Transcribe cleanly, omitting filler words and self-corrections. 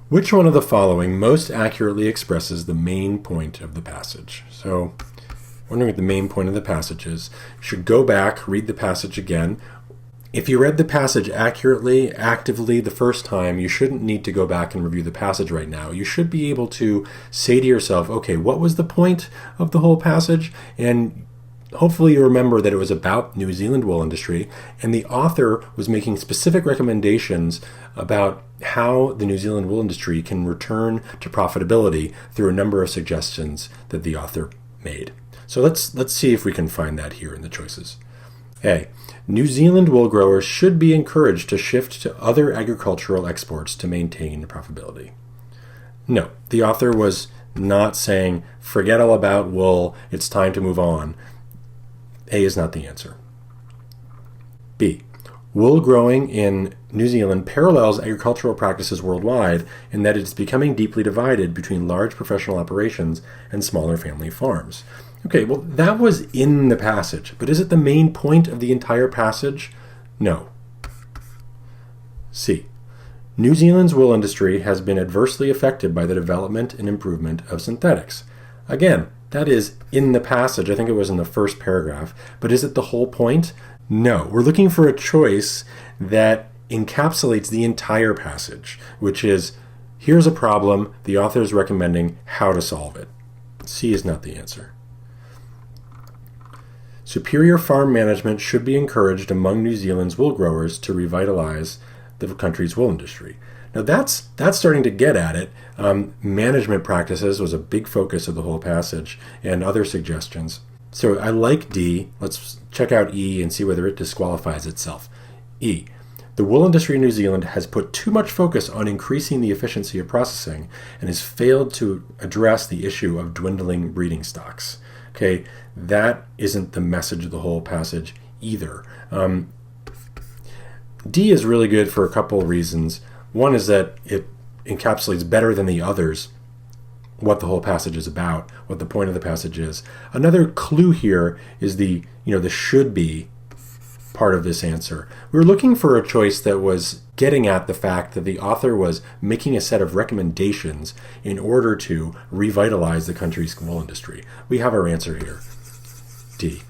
Which one of the following most accurately expresses the main point of the passage? So, wondering what the main point of the passage is. You should go back, read the passage again. If you read the passage accurately, actively the first time, you shouldn't need to go back and review the passage right now. You should be able to say to yourself, okay, what was the point of the whole passage? And hopefully you remember that it was about New Zealand wool industry, and the author was making specific recommendations about how the New Zealand wool industry can return to profitability through a number of suggestions that the author made. So let's see if we can find that here in the choices. A. New Zealand wool growers should be encouraged to shift to other agricultural exports to maintain profitability. No, the author was not saying, forget all about wool, it's time to move on. A is not the answer. B. Wool growing in New Zealand parallels agricultural practices worldwide in that it is becoming deeply divided between large professional operations and smaller family farms. Okay, well, that was in the passage, but is it the main point of the entire passage? No. C. New Zealand's wool industry has been adversely affected by the development and improvement of synthetics. Again, that is in the passage. I think it was in the first paragraph. But is it the whole point? No. We're looking for a choice that encapsulates the entire passage, which is, here's a problem, the author is recommending how to solve it. C is not the answer. Superior farm management should be encouraged among New Zealand's wool growers to revitalize the country's wool industry. Now that's starting to get at it. Management practices was a big focus of the whole passage, and other suggestions. So I like D. Let's check out E and see whether it disqualifies itself. E. The wool industry in New Zealand has put too much focus on increasing the efficiency of processing and has failed to address the issue of dwindling breeding stocks. Okay, that isn't the message of the whole passage either. D is really good for a couple of reasons. One is that it encapsulates better than the others what the whole passage is about, what the point of the passage is. Another clue here is the should be part of this answer. We were looking for a choice that was getting at the fact that the author was making a set of recommendations in order to revitalize the country's wool industry. We have our answer here. D.